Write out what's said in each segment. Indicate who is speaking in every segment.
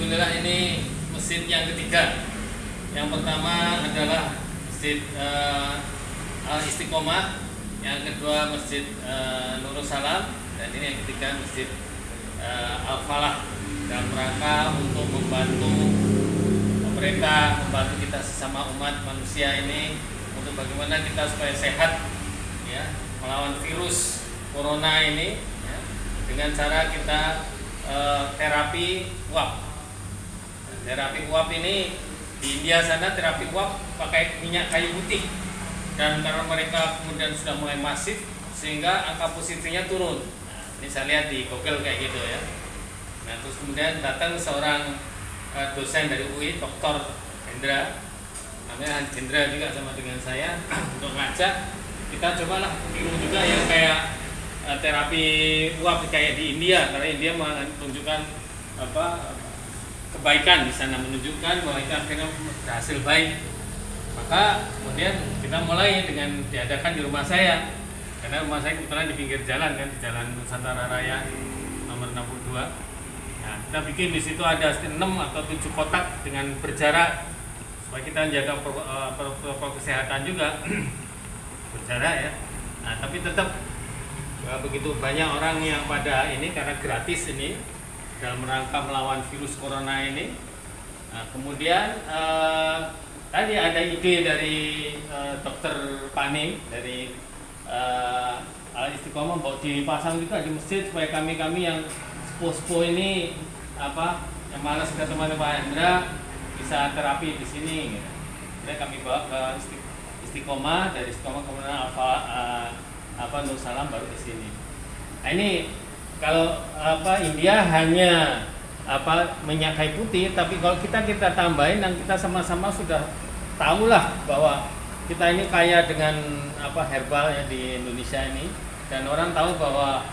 Speaker 1: Alhamdulillah ini masjid yang ketiga. Yang pertama adalah Masjid Istiqomah, yang kedua Masjid Nurul Salam, dan ini yang ketiga Masjid Al-Falah, dalam rangka untuk membantu pemerintah, membantu kita sesama umat manusia ini untuk bagaimana kita supaya sehat, ya, melawan virus corona ini, ya, dengan cara kita terapi uap. Terapi uap ini di India sana, terapi uap pakai minyak kayu putih, dan karena mereka kemudian sudah mulai masif sehingga angka positifnya turun. Nah, ini saya lihat di Google kayak gitu ya. Nah, terus kemudian datang seorang dosen dari UI, Dr. Hendra, namanya Hendra juga sama dengan saya, untuk ngajak kita cobalah tiru juga yang kayak terapi uap kayak di India, karena India menunjukkan kebaikan di sana, menunjukkan bahwa itu akhirnya berhasil baik. Maka kemudian kita mulai dengan diadakan di rumah saya, karena rumah saya kebetulan di pinggir jalan kan, di Jalan Nusantara Raya nomor 62. Nah, kita bikin di situ ada 6 atau 7 kotak dengan berjarak supaya kita menjaga protokol kesehatan juga berjarak ya. Nah, tapi tetap begitu banyak orang yang pada ini karena gratis ini dalam rangka melawan virus corona ini. Nah, kemudian tadi ada ide dari Dokter Pani dari Al Istiqomah bahwa dipasang juga di masjid supaya kami yang sepuh ini yang malas ke teman Pak Hendra bisa terapi di sini. Gitu. Jadi kami bawa ke Istiqomah, dari Istiqomah kemudian Nurul Salam baru ke sini. Nah, ini kalau India hanya minyak kayu putih, tapi kalau kita tambahin dan kita sama-sama sudah tahulah bahwa kita ini kaya dengan herbal ya di Indonesia ini, dan orang tahu bahwa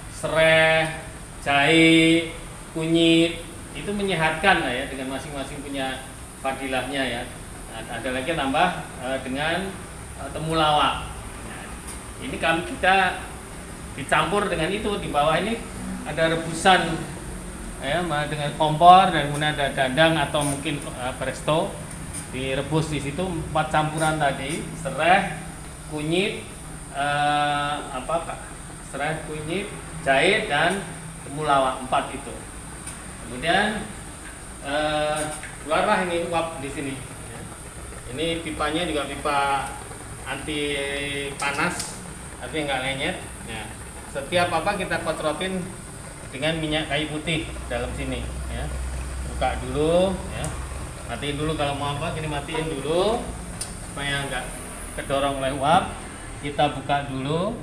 Speaker 1: serai, jahe, kunyit itu menyehatkan lah ya, dengan masing-masing punya fadilahnya ya. Nah, ada lagi tambah dengan temulawak. Nah, ini kita dicampur dengan itu, di bawah ini ada rebusan ya, dengan kompor, dan kemudian ada dandang atau mungkin presto direbus di situ 4 campuran tadi, serai, kunyit, serai, kunyit, jahe dan temulawak, 4 itu. Kemudian keluarlah ini uap di sini. Ini pipanya juga pipa anti panas, tapi nggak lenyet. Nah, setiap kita kotrotin dengan minyak kayu putih dalam sini. Ya. Buka dulu, ya. Matiin dulu kalau mau ini matiin dulu supaya nggak kedorong oleh uap. Kita buka dulu.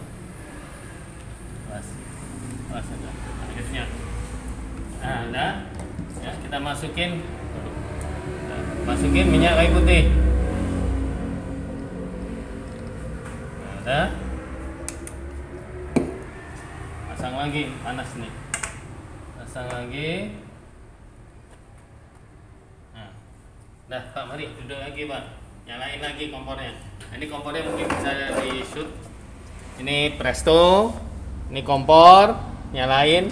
Speaker 1: Ada akhirnya. Nah, ya, kita masukin minyak kayu putih. Nah, pasang lagi, panas nih. Pasang lagi. Nah, Pak, mari duduk lagi, Pak. Nyalain lagi kompornya. Nah, ini kompornya mungkin bisa di shoot. Ini presto, ini kompor, nyalain,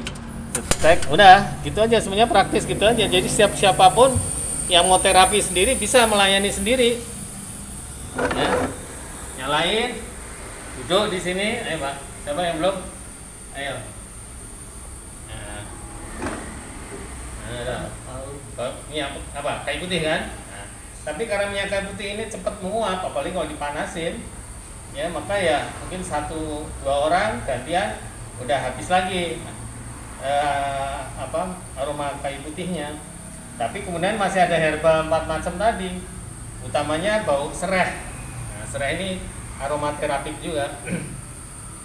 Speaker 1: detek. Udah, gitu aja, semuanya praktis gitu aja. Jadi siapapun yang mau terapi sendiri bisa melayani sendiri. Ya. Nyalain, duduk di sini. Ayo, Pak. Siapa yang belum? Ayo. Nah, ini apa? Kayu putih kan? Nah, tapi karena minyak kayu putih ini cepat menguap, apalagi kalau dipanasin, ya maka ya mungkin 1-2 orang gantian udah habis lagi aroma kayu putihnya. Tapi kemudian masih ada herbal 4 macam tadi, utamanya bau serai. Nah, serai ini aromaterapik juga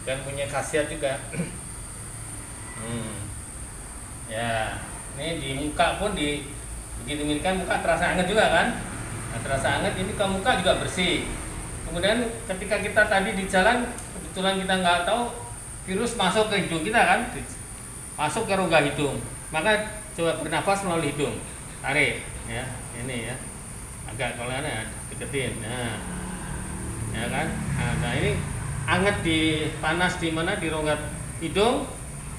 Speaker 1: dan punya khasiat juga. Ya, ini di muka pun begitu kan muka terasa hangat juga kan. Nah, terasa hangat, ini ke muka juga bersih. Kemudian ketika kita tadi di jalan, kebetulan kita nggak tahu virus masuk ke hidung kita kan, masuk ke rongga hidung. Maka coba bernafas melalui hidung, tarik ya, ini ya, agak kalau ada deketin. Nah, ya kan. Nah, ini hangat di panas di mana, di rongga hidung.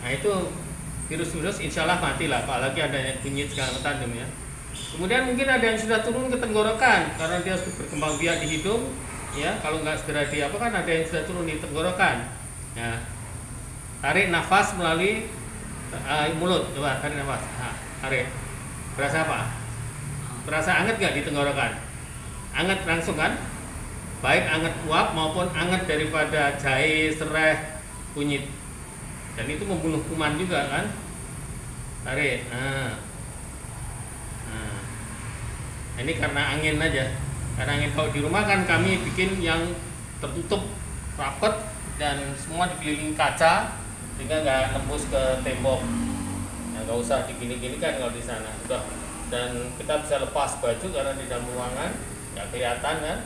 Speaker 1: Nah, itu virus-virus insya Allah mati lah, apalagi adanya kunyit segala macam ya. Kemudian mungkin ada yang sudah turun ke tenggorokan karena dia sudah berkembang biak di hidung ya, kalau nggak segera kan ada yang sudah turun di tenggorokan ya. Tarik nafas melalui mulut, coba tarik nafas, tarik. Berasa apa? Berasa anget nggak di tenggorokan? Anget langsung kan? Baik anget uap maupun anget daripada jahe, serai, kunyit. Dan itu membunuh kuman juga kan? Tarik. Ini karena angin aja. Karena angin, kalau di rumah kan kami bikin yang tertutup rapat dan semua dikelilingi kaca sehingga nggak nembus ke tembok. Nah, nggak usah digini-gini kan kalau di sana. Udah. Dan kita bisa lepas baju karena di dalam ruangan nggak kelihatan kan.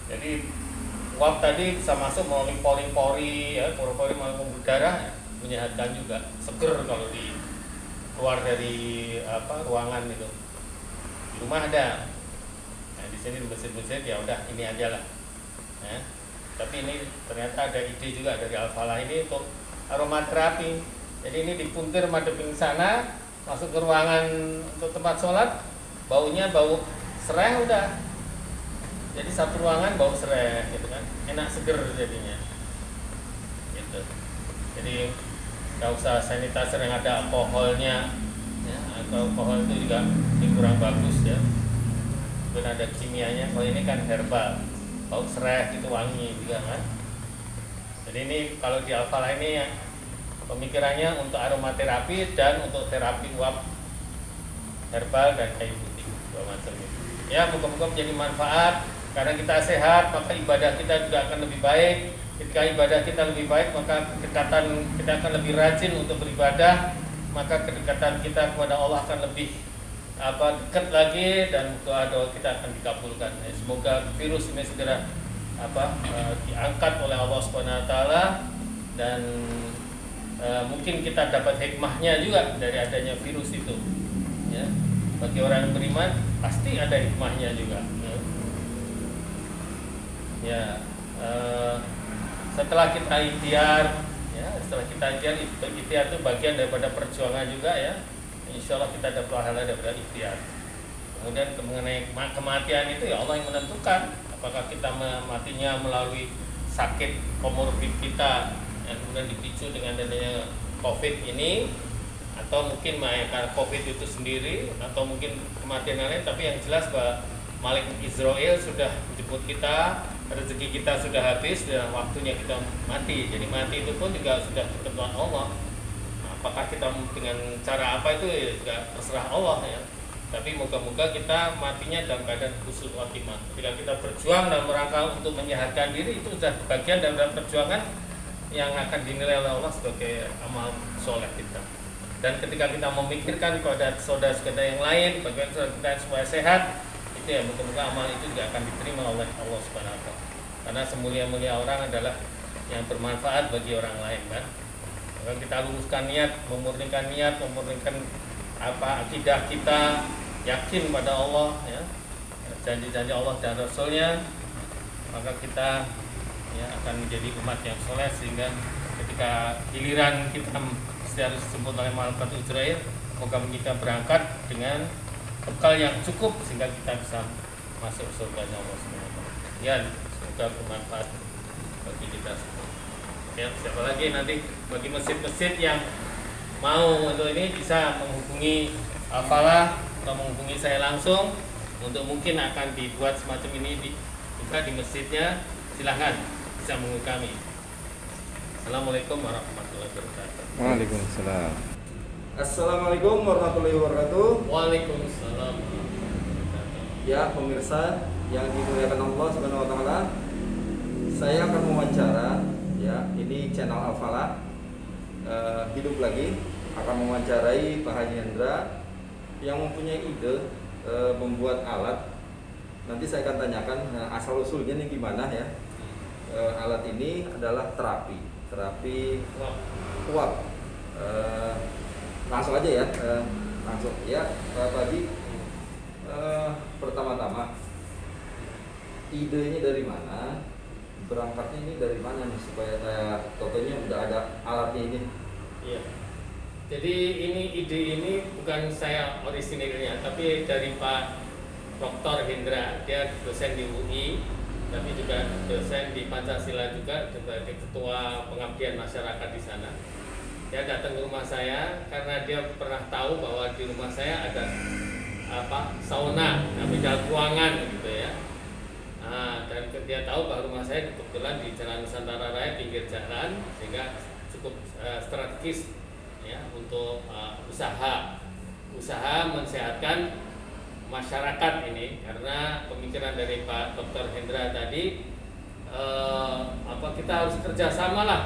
Speaker 1: Jadi uap tadi bisa masuk melalui pori-pori ya, pori-pori maupun udara ya, menyehatkan juga, seger kalau di keluar dari ruangan itu. Di rumah ada. Nah, di sini mesin-mesin ya udah ini aja lah. Ya. Tapi ini ternyata ada ide juga dari Al-Falah ini untuk aromaterapi. Jadi ini dipuntir madeping sana, masuk ke ruangan untuk tempat sholat, baunya bau serai udah. Jadi satu ruangan bau serai gitu kan, enak seger jadinya. Gitu. Jadi nggak usah sanitizer yang ada alkoholnya, ya, atau alkohol itu juga ini kurang bagus ya. Mungkin ada kimianya, kalau ini kan herbal, bau serai itu wangi juga kan. Jadi ini kalau di Al-Falah ini pemikirannya untuk aromaterapi dan untuk terapi uap herbal dan kayu putih dua macam itu. Ya, moga-moga menjadi manfaat karena kita sehat, maka ibadah kita juga akan lebih baik. Ketika ibadah kita lebih baik, maka kedekatan kita akan lebih rajin untuk beribadah, maka kedekatan kita kepada Allah akan lebih dekat lagi dan doa-doa kita akan dikabulkan. Semoga virus ini segera diangkat oleh Allah Subhanahu wa taala dan mungkin kita dapat hikmahnya juga dari adanya virus itu ya. Bagi orang yang beriman pasti ada hikmahnya juga ya. Setelah kita ikhtiar ya, ikhtiar itu bagian daripada perjuangan juga ya. Insya Allah kita ada pahala daripada ikhtiar. Kemudian mengenai kematian itu ya Allah yang menentukan apakah kita matinya melalui sakit komorbid kita yang kemudian dipicu dengan adanya COVID ini, atau mungkin karena COVID itu sendiri, atau mungkin kematian lain. Tapi yang jelas bahwa Malik Israel sudah menjemput kita, rezeki kita sudah habis dan waktunya kita mati. Jadi mati itu pun juga sudah ketentuan Allah. Apakah kita dengan cara apa itu ya juga terserah Allah ya. Tapi moga-moga kita matinya dalam keadaan husnul khotimah. Ketika kita berjuang dalam rangka untuk menyehatkan diri, itu sudah bagian dari perjuangan yang akan dinilai oleh Allah sebagai amal soleh kita. Dan ketika kita memikirkan kepada saudara-saudara yang lain, bagaimana saudara kita supaya sehat, itu ya moga-moga amal itu juga akan diterima oleh Allah Subhanahu wa taala. Karena semulia-mulia orang adalah yang bermanfaat bagi orang lain kan. Maka kita luruskan niat, memurnikan akidah kita, yakin pada Allah ya, janji-janji Allah dan Rasulnya, maka kita ya akan menjadi umat yang soleh sehingga ketika giliran kita harus disebut oleh malaikat Israel, moga kita berangkat dengan bekal yang cukup sehingga kita bisa masuk surga Allah SWT. Ya, semoga bermanfaat bagi kita semua. Ya, siapa lagi nanti bagi masjid-masjid yang mau untuk ini bisa menghubungi Al-Falah atau menghubungi saya langsung untuk mungkin akan dibuat semacam ini juga di masjidnya. Silahkan bisa menghubungi kami. Assalamualaikum warahmatullahi wabarakatuh.
Speaker 2: Waalaikumsalam.
Speaker 3: Assalamualaikum warahmatullahi wabarakatuh.
Speaker 1: Waalaikumsalam.
Speaker 3: Ya pemirsa yang dimuliakan Allah Subhanahu wa taala, saya akan mewawancara ya, ini channel Al-Falah hidup lagi, akan mewawancarai Pak Haji Hendra yang mempunyai ide membuat alat. Nanti saya akan tanyakan asal usulnya ini gimana ya. Alat ini adalah terapi uap. Langsung aja ya, langsung ya Pak Haji. Pertama-tama idenya dari mana, berangkatnya ini dari mana nih supaya saya tokonya udah ada alatnya ini.
Speaker 1: Iya. Jadi ide ini bukan saya orisinilnya, tapi dari Pak Dr. Hendra. Dia dosen di UI, tapi juga dosen di Pancasila juga sebagai ketua pengabdian masyarakat di sana. Dia datang ke rumah saya karena dia pernah tahu bahwa di rumah saya ada sauna, dalam ruangan gitu ya. Dan dia tahu bahwa rumah saya kebetulan di Jalan Nusantara Raya, pinggir jalan, sehingga cukup strategis ya untuk usaha mensehatkan masyarakat ini. Karena pemikiran dari Pak Dr. Hendra tadi kita harus kerjasama lah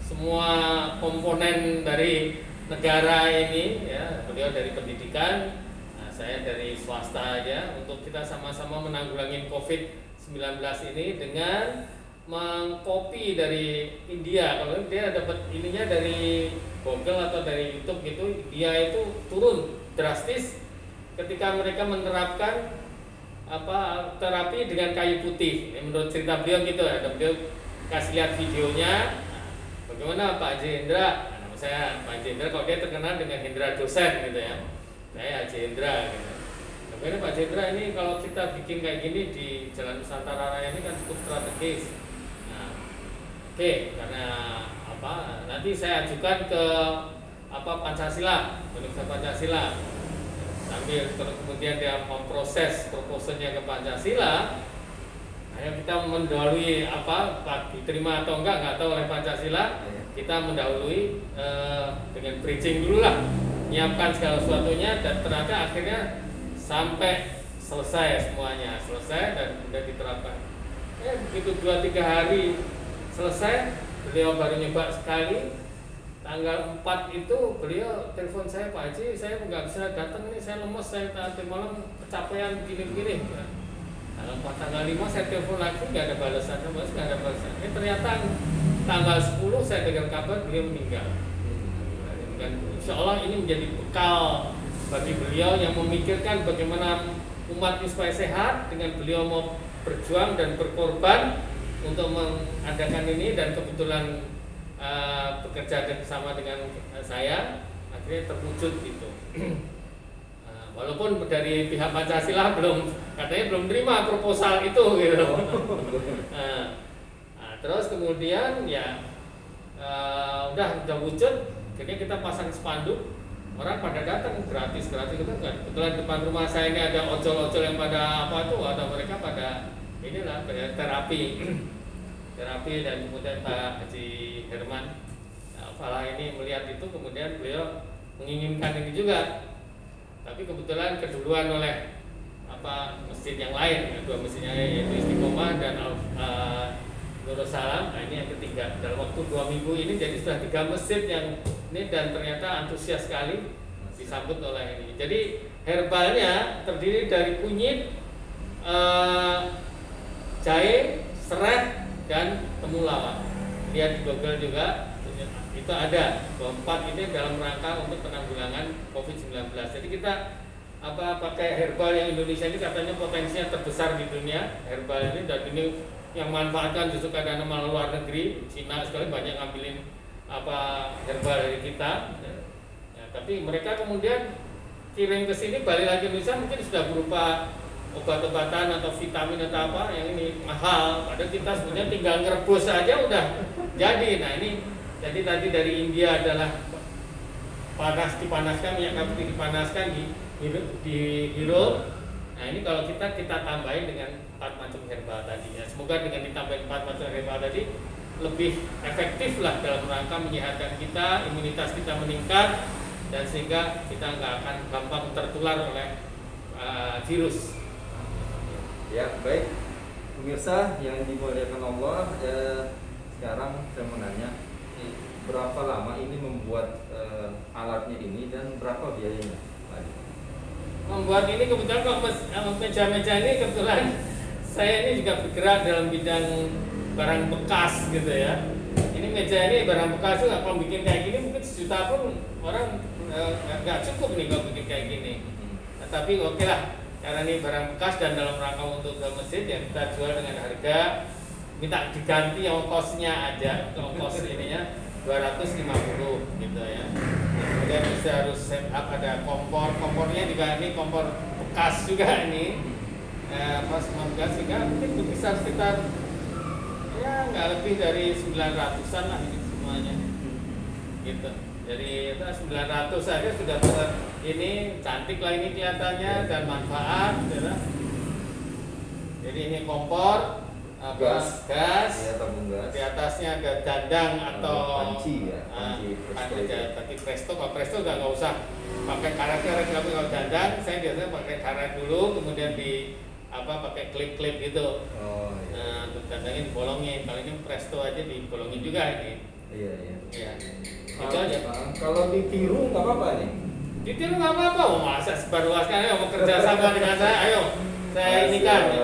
Speaker 1: semua komponen dari negara ini ya. Beliau dari pendidikan, saya dari swasta aja, untuk kita sama-sama menanggulangi COVID-19 ini dengan mengcopy dari India. Kalau dia dapat ininya dari Google atau dari YouTube gitu, India itu turun drastis ketika mereka menerapkan terapi dengan kayu putih. Menurut cerita beliau gitu ya, beliau kasih lihat videonya. Bagaimana Pak Haji Hendra? Nama saya Pak Haji Hendra, kalau dia terkenal dengan Hendra dosen gitu ya. Saya Haji Hendra gitu. Bagaimana Pak Haji Hendra, ini kalau kita bikin kayak gini di Jalan Nusantara Raya ini kan cukup strategis. Karena nanti saya ajukan ke Pancasila, Universitas Pancasila. Sambil kemudian dia memproses proposalnya ke Pancasila. Ayo kita mendahului diterima atau enggak tahu oleh Pancasila. Kita mendahului dengan bridging dulu lah, menyiapkan segala sesuatunya, dan ternyata akhirnya sampai selesai semuanya, dan sudah diterapkan. Begitu 2-3 hari selesai, beliau baru nyoba sekali. Tanggal 4 itu beliau telepon saya, Pak Haji, saya nggak bisa datang ini, saya lemes, saya tadi malam kecapean begini-begini. Tanggal 5 saya telepon lagi, nggak ada balasan, ternyata tanggal 10 saya dengar kabar beliau meninggal. Dan insya Allah ini menjadi bekal bagi beliau yang memikirkan bagaimana umat ini supaya sehat, dengan beliau mau berjuang dan berkorban untuk mengadakan ini, dan kebetulan bekerja bersama dengan saya, akhirnya terwujud gitu. Walaupun dari pihak Pancasila katanya belum terima proposal itu gitu. Terus kemudian ya udah wujud, akhirnya kita pasang spanduk, orang pada datang gratis itu kan. Kebetulan depan rumah saya ini ada ojol-ojol yang pada ada mereka pada inilah terapi, dan kemudian Pak Haji Herman Falah ini melihat itu, kemudian beliau menginginkan ini juga. Tapi kebetulan keduluan oleh masjid yang lain, dua masjidnya yaitu Istiqomah dan Nurul Salam. Nah ini yang ketiga dalam waktu 2 minggu ini, jadi sudah 3 masjid yang ini, dan ternyata antusias sekali disambut oleh ini. Jadi herbalnya terdiri dari kunyit, jahe, serai, dan temulawak. Lihat di Google juga itu ada. Keempat ini dalam rangka untuk penanggulangan COVID-19. Jadi kita pakai herbal yang Indonesia ini katanya potensinya terbesar di dunia herbal ini, dan ini yang manfaatkan justru kadang malah luar negeri. Cina sekali banyak ngambilin herbal dari kita. Tapi mereka kemudian kirim ke sini, balik lagi Indonesia mungkin sudah berupa obat-obatan atau vitamin atau yang ini mahal. Padahal kita sebenarnya tinggal ngerebus saja udah jadi. Nah ini jadi tadi dari India adalah dipanaskan, minyak kayu putih dipanaskan, dihirup. Nah ini kalau kita tambahin dengan 4 macam herbal tadi ya. Semoga dengan ditambahin 4 macam herbal tadi lebih efektif lah dalam rangka menyehatkan kita, imunitas kita meningkat, dan sehingga kita nggak akan gampang tertular oleh virus.
Speaker 3: Ya baik, pemirsa yang dimuliakan Allah, sekarang saya mau nanya, berapa lama ini membuat alatnya ini, dan berapa biayanya?
Speaker 1: Membuat ini kebetulan meja-meja ini kebetulan saya ini juga bergerak dalam bidang barang bekas gitu ya. Ini meja ini barang bekas juga, kalau bikin kayak gini mungkin 1 juta pun orang nggak cukup nih kalau bikin kayak gini. Nah, tapi oke lah, karena ini barang bekas dan dalam rangka untuk ke masjid, ya kita jual dengan harga, minta diganti ongkosnya aja, ongkos ininya 250 gitu ya. Kemudian bisa harus set up ada kompornya juga ini kompor bekas juga ini. Pas gas juga mungkin berkisar sekitar ya nggak lebih dari 900-an lah ini semuanya. Gitu. Jadi itu 900 saja sudah ini cantik lah ini kelihatannya dan manfaat, ya. Jadi ini kompor gas,
Speaker 3: ya, tabung gas.
Speaker 1: di atasnya ada dandang atau
Speaker 3: panci ya,
Speaker 1: panci presto. Kalau presto nggak usah pakai karet-karet, tapi kalau dandang saya biasanya pakai karet dulu, kemudian pakai klip-klip gitu.
Speaker 3: Oh, iya.
Speaker 1: Nah, dandangnya dibolongin. Kalau ini presto aja dibolongin juga ini.
Speaker 3: Iya.
Speaker 1: Itu aja.
Speaker 3: Kalau ditiru nggak apa-apa nih?
Speaker 1: Ditiru nggak apa-apa. Masa sebarluaskan, ayo mau kerja sama dengan saya, ayo. Saya ini kan,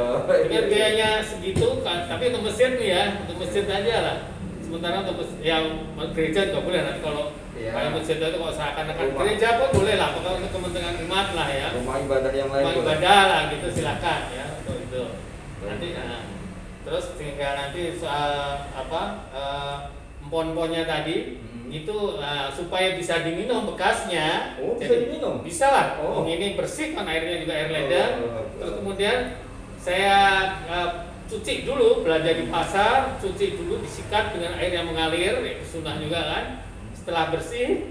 Speaker 1: dengan biayanya segitu kan, tapi untuk mesin ya, untuk mesin aja lah. Sementara untuk yang gereja juga boleh nanti kalau kayak masjid itu kalau seakan-akan gereja pun boleh lah, kalau untuk kepentingan umat lah ya.
Speaker 3: Rumah ibadah yang lain.
Speaker 1: Rumah ibadah lah gitu silakan ya untuk itu. Nanti terus tinggal nanti soal empon-emponnya tadi itu supaya bisa diminum bekasnya.
Speaker 3: Oh, bisa diminum?
Speaker 1: Bisa lah. Oh. Ini bersih kan airnya juga air ledeng. Terus kemudian saya cuci dulu, belanja di pasar, cuci dulu disikat dengan air yang mengalir, itu sunnah juga kan. Setelah bersih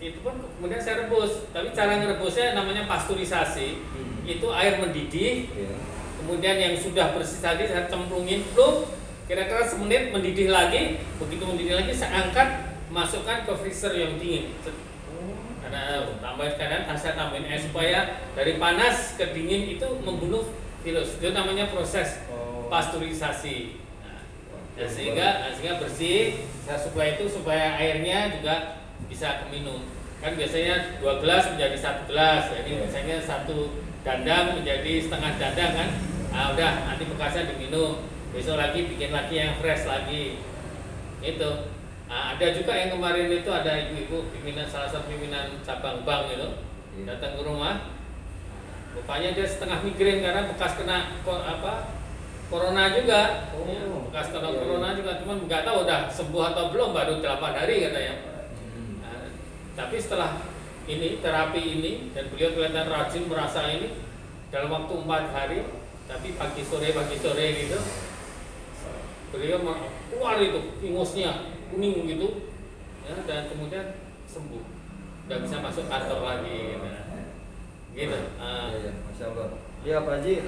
Speaker 1: itu pun kemudian saya rebus. Tapi cara ngerebusnya namanya pasteurisasi. Itu air mendidih. Kemudian yang sudah bersih tadi saya cemplungin, kira-kira semenit mendidih lagi. Begitu mendidih lagi saya angkat, masukkan ke freezer yang dingin. Karena saya tambahin es supaya dari panas ke dingin itu membunuh virus. Itu namanya proses pasteurisasi. Sehingga bersih. Saya suplai itu supaya airnya juga bisa keminum. Kan biasanya 2 gelas menjadi 1 gelas. Jadi misalnya 1 dandang menjadi setengah dandang kan. Udah nanti bekasnya diminum. Besok lagi bikin lagi yang fresh lagi. Itu. Ada juga yang kemarin itu ada ibu-ibu salah satu pimpinan cabang bank itu datang ke rumah. Rupanya dia setengah migrain karena bekas kena corona juga. Bekas kena corona juga, cuman nggak tahu udah sembuh atau belum, baru 8 hari katanya. Tapi setelah ini terapi ini dan beliau kelihatan rajin merasa ini dalam waktu 4 hari, tapi pagi sore gitu. Beliau keluar itu ingusnya kuning gitu ya, dan kemudian sembuh, udah bisa masuk kantor lagi gitu.
Speaker 3: Masya Allah. Ya Pak Haji,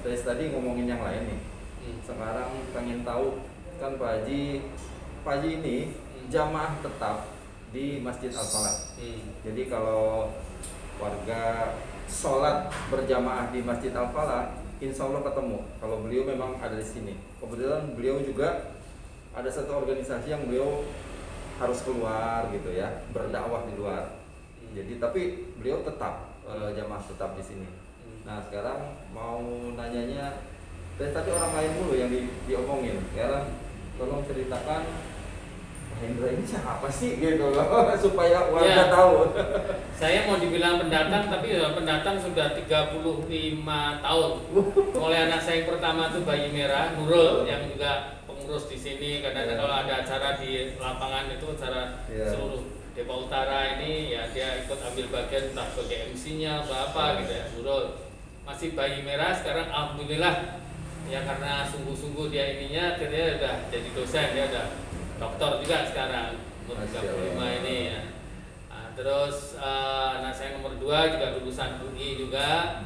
Speaker 3: dari tadi ngomongin yang lain nih. Sekarang pengen tahu kan Pak Haji ini jamaah tetap di Masjid Al-Falah. Jadi kalau warga sholat berjamaah di Masjid Al-Falah, insya Allah ketemu. Kalau beliau memang ada di sini. Kebetulan beliau juga ada satu organisasi yang beliau harus keluar gitu ya, berdakwah di luar. Jadi tapi beliau tetap jamaah tetap di sini. Nah sekarang mau nanyanya, dari tadi orang lain dulu yang diomongin. Sekarang tolong ceritakan Pak Hendra ini siapa sih gitu loh, supaya warga tahu.
Speaker 1: Saya mau dibilang pendatang, tapi pendatang sudah 35 tahun. Mulai anak saya yang pertama tuh bayi merah, Nurul, yang juga pengurus di sini. Kadang-kadang kalau ada acara di lapangan itu acara seluruh Depok Utara ini ya dia ikut ambil bagian entah sebagai MC-nya apa gitu ya. Nurul masih bayi merah, sekarang alhamdulillah ya karena sungguh-sungguh dia ininya akhirnya udah jadi dosen, dia udah doktor juga sekarang umur 35 ini ya. Terus anak saya nomor 2 juga lulusan UI juga.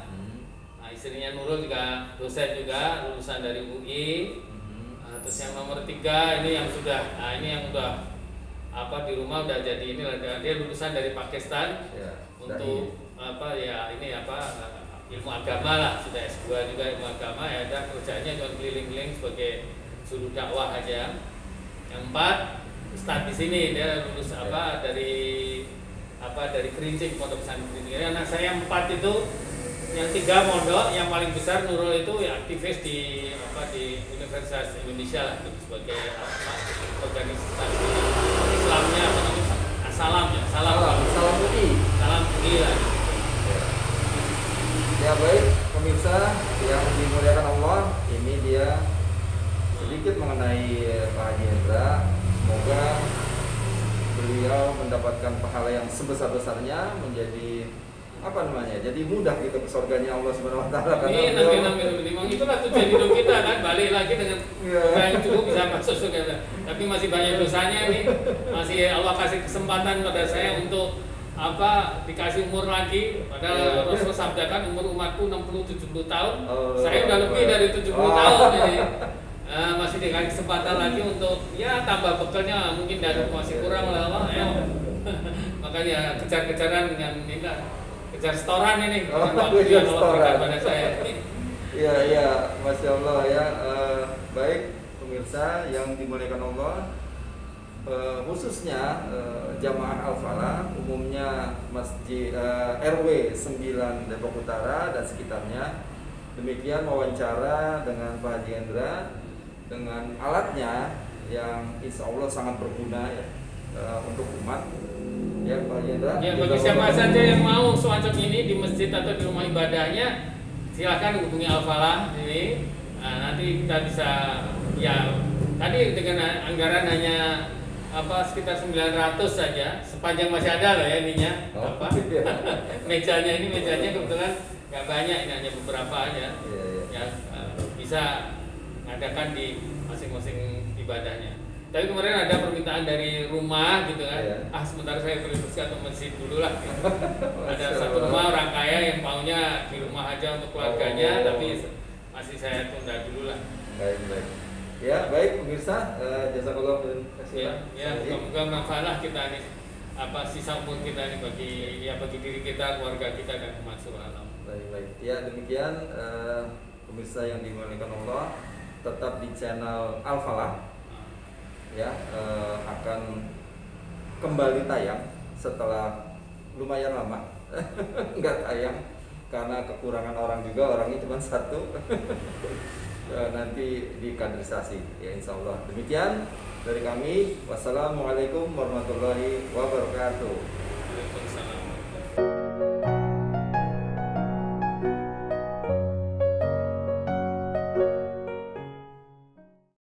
Speaker 1: Istrinya Nurul juga dosen juga, lulusan dari UI. Terus yang nomor 3 ini yang sudah ini yang udah di rumah udah jadi ini dia lulusan dari Pakistan untuk ilmu agama lah, sudah S2 juga ilmu agama ya, dan kerjanya cuma keliling-keliling sebagai suruh dakwah aja. Yang 4 Ustadz di sini dia lulus dari Kerincing, Pondok Pesantren Kerincing. Anak saya yang 4 itu, yang 3 mondok, yang paling besar Nurul itu ya aktivis di Universitas Indonesia lah, sebagai organisasi Islamnya Salam UI lah.
Speaker 3: Ya baik pemirsa yang dimuliakan Allah, ini dia sedikit mengenai Pak Haji Hendra. Semoga beliau mendapatkan pahala yang sebesar-besarnya, menjadi apa namanya, jadi mudah gitu ke surganya Allah Subhanahu Wa Taala.
Speaker 1: Amin, amin, amin. Memang itulah tujuan hidup kita kan, balik lagi dengan usaha yang cukup bisa masuk surga. Tapi masih banyak dosanya nih, masih Allah kasih kesempatan pada saya untuk apa, dikasih umur lagi. Padahal Rasul sabdakan umur umatku 60-70 tahun. Saya udah lebih dari 70 tahun ini. Masih dikasih kesempatan lagi untuk ya tambah bekalnya, mungkin dari masih kurang lah Allah. Makanya kejar-kejaran dengan minta kejar setoran ini, waktu yang Allah berikan pada saya.
Speaker 3: Iya, iya, Masya Allah ya. Baik pemirsa yang dimuliakan Allah, khususnya jamaah Al-Falah, umumnya masjid RW 9 Depok Utara dan sekitarnya. Demikian wawancara dengan Pak Haji Hendra dengan alatnya yang insya Allah sangat berguna ya, untuk umat. Ya, Pak Haji Hendra.
Speaker 1: Ya, bagi siapa saja yang mau semacam ini di masjid atau di rumah ibadahnya, silakan hubungi Al-Falah ini. Nanti kita bisa, ya tadi dengan anggaran hanya sekitar 900 saja, sepanjang masih ada loh ya ininya. Mejanya kebetulan nggak banyak, ini hanya beberapa aja. Ya, bisa ngadakan di masing-masing ibadahnya. Tapi kemarin ada permintaan dari rumah gitu kan. Sementara saya prioritaskan untuk masjid dulu lah. Gitu. Ada satu rumah orang kaya yang maunya di rumah aja untuk keluarganya, tapi masih saya tunda dulu lah.
Speaker 3: Baik. Ya, baik pemirsa, jazakallah khairan.
Speaker 1: Ya, semoga manfaat kita nih, sisa umur kita nih bagi diri kita, keluarga kita dan umat alam.
Speaker 3: Baik. Ya, demikian pemirsa yang dimuliakan Allah, tetap di channel Al-Falah. Ya, akan kembali tayang setelah lumayan lama nggak tayang karena kekurangan orang juga, orangnya cuma satu. Nanti dikaderisasi ya, insya Allah. Demikian dari kami. Wassalamualaikum warahmatullahi wabarakatuh.